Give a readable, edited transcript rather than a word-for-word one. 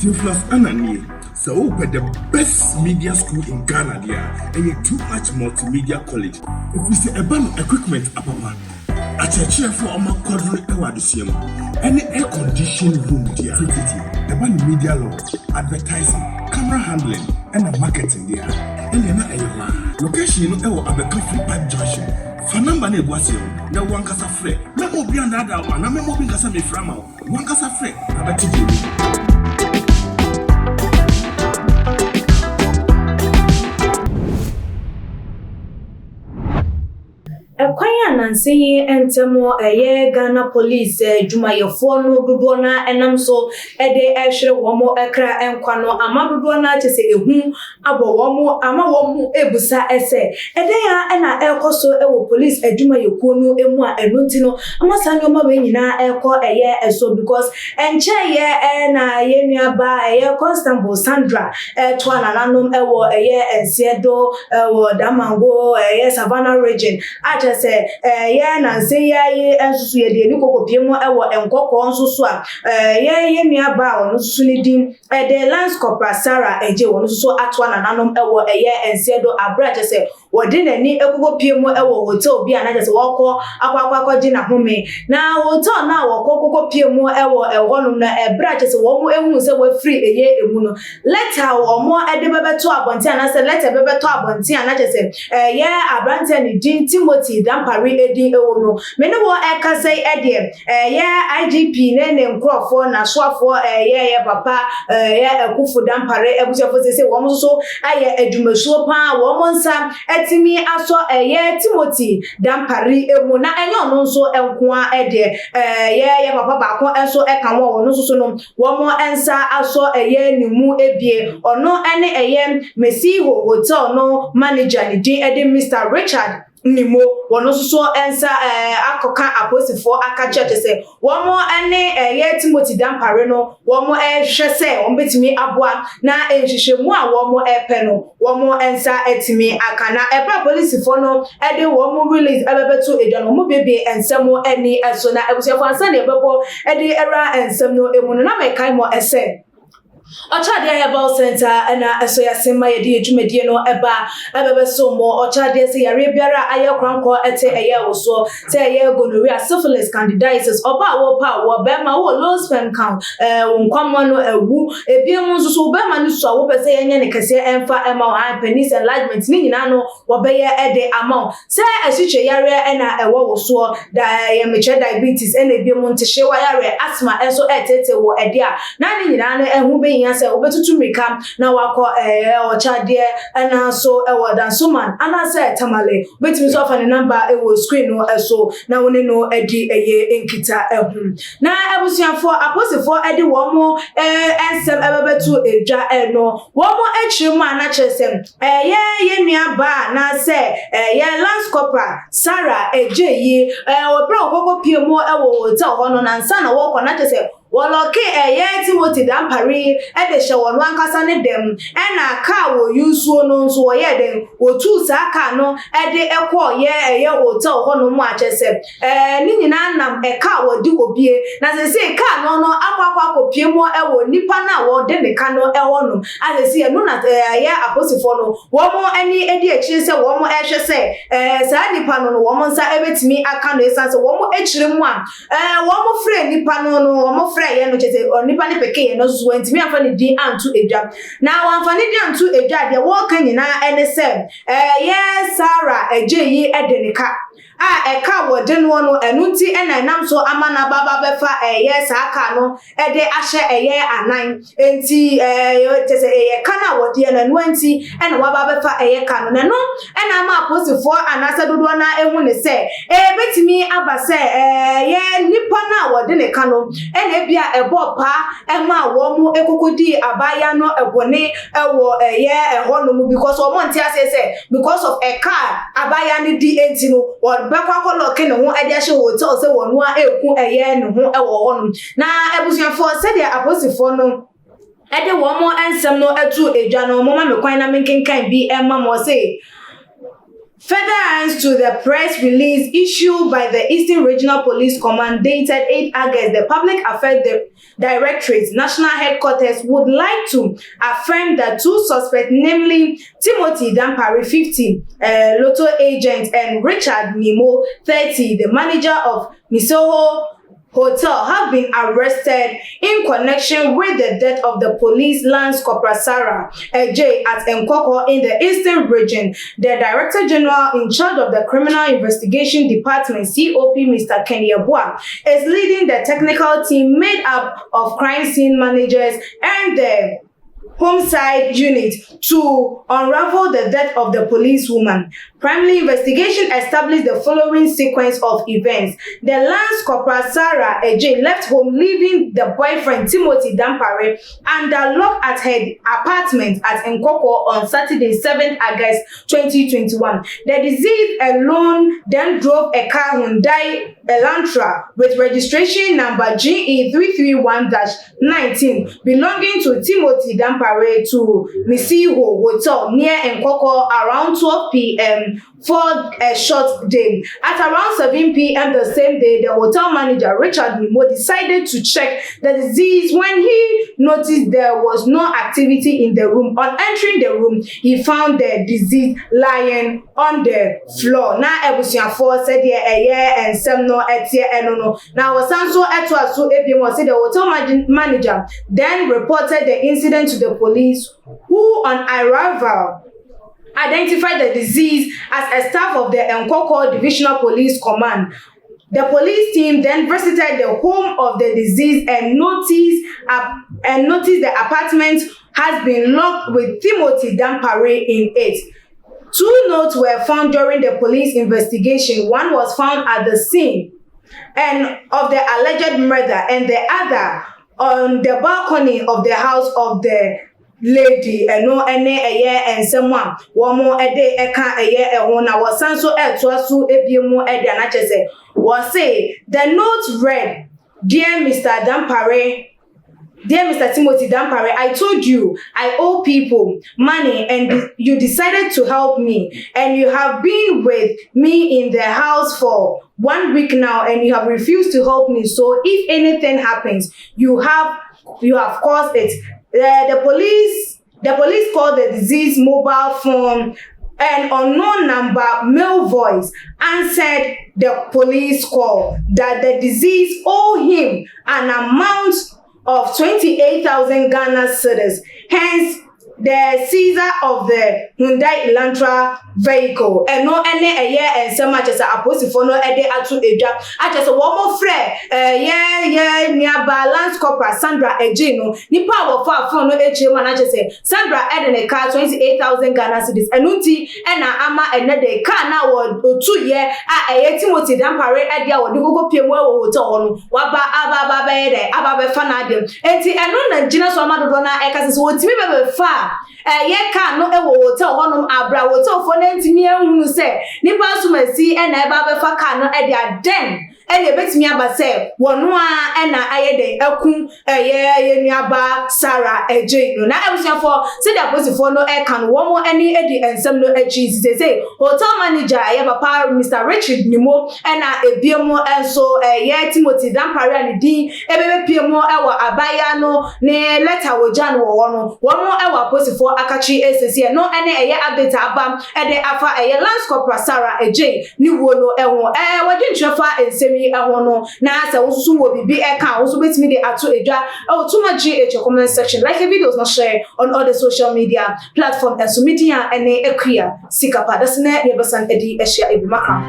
Theophilus Anani, so the best media school in Ghana there, and a too much multimedia college. If we say a band equipment apapa, a chair for a quadruple awadisium, any air conditioned room there, the band media law, advertising, camera handling, and a marketing there. And then a location of a coffee pipe junction. Fanamba ne boasio, na wankasa frɛ. Na obi anda da wa, na me mo bi nkasa me frama. Wankasa frɛ, abati bi. Ekwanya nansi entemo Ghana police jumayefo no dodo na enam so ede ehwere womo ekra enkwa no ama dodo na chese ehu abo womo ama womo ebusa ese ede ya na ekoso ewo police jumayefo no emu a enunti no ama sanyo ma we nyina eko eso because enche na yenua ba Constable Sandra to anananom ewo ensiedo ewo Damango Savannah region say na say ensusu ye de ni kokopie mu ewo enkoko nsusu a nua ba ono susu ni din de Lance Corporal Sarah eje wono susu atwa nananom ewo ensiedo abraje say wode nani ekokopie mu ewo hotel bi anaje say woko akwakwa gi na home na hotel na wokokopie mu ewo ehonum na ebraje say wo mu ehun say we free emu no letter wo mo ede bebeto abonti anase letter bebeto abonti anaje say abrante ni din Timothy Dampari edi ewo no mene wo eka say ede IGP ne nkrofo na soafo papa Ekufu Dampare ebusefo say wo mo so aye adwumasuo pa wo mo nsa etimi aso Timothy Dampari emu na enyo no nso enkoa ede papa baako enso eka wo no so no wo mo ensa aso nimu ebie ono ene Mesiho hotel no manager ni din ede Mr. Richard Nimo wono so ensa akoka aposifo aka church say womo ene Timothy Dampare no womo hwe se ombetimi aboa na enhwehwemu a womo epe no womo ensa etimi aka na ebra police fo no ede womo release ebebeto edwan womo bebe ensemo eni eso na ebusefo ansa na ebebo ede era ensem no emu no na mekai mo ese Ochade Herbal Center na eso ya sema ye di edwumedie no eba ebebe so mo ochade se yare biara aye kranko ete woso se gonorrhea syphilis candidiasis oba wo pa wo be ma wo low sperm count nkwamo no ewu ebiem nso so be ma ni so wo pese yenye ne kese emfa ema penis enlargement ni nyina no wo be ye ede amount se esiche yare na ewo woso da ye meche diabetes ena ebiem ntehye wa yare asthma enso etete wo ede a na ni nyina no ehu be say obetutu mika na wako ochade na so Dansoman ana say tamale betimi so fa ne number screen no so na woni no edi enkita ehu na abusuafo aposifo edi womo ensem ebebetu edwa no womo echiremu ana chesem nua ba na say Lance Corporal Sarah ejeyi obra okokopie mu hotel hono na nsa na woko na chesem woloke Timothy Dampari edeshe wonu ankasa ne dem ena ka wo yusuo no nso wo ye dem wo tu sa ka no ede ekwo ye hotel hono mu achese ni nyina nam ka wo di obie na se ka no akwakwa kopie mu ewo nipa na wo de ne ka no ehonum asese no na aposifo no wo mo ani edi echi se wo mo ehwe se sa nipa no wo mo nsa ebetimi aka no esanse wo mo echiremu a wo mo frɛ nipa no wo mo ye no chese onipa ne peke ye no so ntimi afa ne din antu edwa na wanfa ne din antu edwa de wo kan nyina ene se Sarah ejeyi edenika eka wode no no enunti ena nam so amana baba befa saka no ede ahye anan enti chese kana wode na no enti ena waba befa ka no na no ena ma aposifo anasa dodo na ehu ne se betimi aba se nipa na wode ne ka no ena bia ebo pa ema wo mu ekokodi abaya no ebone ewo ehono mu because o monti asese because of a car abaya ni di enti no bekwa koloke no ho ade ahye hotel se wonu a eku no ho ewo hono na ebusuafo se dia aposifo no ede wo mo ensem no etu edwa no mo ma me kwan na menkenkan bi emma mo se Further to the press release issued by the Eastern Regional Police Command dated 8 August, the Public Affairs Directorate's national headquarters would like to affirm that 2 suspects, namely Timothy Dampare, 50, Lotto agent, and Richard Nimo, 30, the manager of Misoho Hotel, have been arrested in connection with the death of the police Lance Corporal Sarah Ejay at Nkoko in the Eastern Region. The Director General in charge of the Criminal Investigation Department, COP Mr. Kenny Abua, is leading the technical team made up of crime scene managers and the homicide unit to unravel the death of the policewoman. Primary investigation established the following sequence of events. The Lance Corporal Sarah Ejay left home, leaving the boyfriend Timothy Dampare under lock at her apartment at Nkoko on Saturday, 7th August 2021. The deceased alone then drove a car Hyundai Elantra with registration number GE 331-19 belonging to Timothy Dampare to Misoho Hotel near Nkoko around 12 p.m. for a short day. At around 7 p.m. the same day, the hotel manager Richard Nimo decided to check the deceased when he noticed there was no activity in the room. On entering the room, he found the deceased lying on the floor. Now, Ebusiafo said and some no no. Now, Wasanso Etwasu Ebiemo said the hotel manager then reported the incident to the police, who on arrival identified the deceased as a staff of the Nkoko Divisional Police Command. The police team then visited the home of the deceased and noticed the apartment has been locked with Timothy Dampare in it. 2 notes were found during the police investigation. One was found at the scene and of the alleged murder, and the other on the balcony of the house of the lady. No and someone one more a day na was so to ebiemu na chese was say the note read, "Dear Mr. Dampare, dear Mr. Timothy Dampare, I told you I owe people money and you decided to help me, and you have been with me in the house for 1 week now and you have refused to help me. So if anything happens, you have caused it." The police called the deceased mobile phone. An unknown number, male voice, answered the police call that the deceased owed him an amount of 28,000 Ghana cedis. Hence, the seizure of the Hyundai Elantra vehicle. And no any a year and so much as a position no ede atu edwa. I just one more friend. Near balance corporate Sandra Ejay no. Nipa wo fa phone no eche man I just say Sandra ede ne car 28,000 Ghana cedis. Enunti ena ama ene de car na wo 2 year Timothy Dampare ede a wo de gogo pie mu wo hotel no. Wa ba aba be de aba be fa na dem. Enti eno na gina so amadodo na e ka se wo timi be fa ye ka no e wo hotel honum abra hotel for ntimi ehunu se nipa sumasi e na e ba be fa ka no e de aden e le betimi aba se wono a e na ayede akun ye nuaba Sarah Ejay no na ebusiafo se da posifo no e kan wo mo ani edi ensem no achi se hotel manager ye papa Mr. Richard Nimo e na ebiemo enso ye Timothy Dampare ani din e bebe piemo e wo abaya no ne letter wo jan wo no wo mo e wo posifo akachi esese no ene eye update aba e de afa eye Lance Corporal Sarah Ejay ni wo no e ho wadwentwefa ensemi e ho no na asa wo susu wo bibi e kan wo so betimi de ato edwa tuma GH comment section, like a videos not share on all the social media platforms and so media ene ekria sikapa that's ne yebasan edi ehia ebi maka.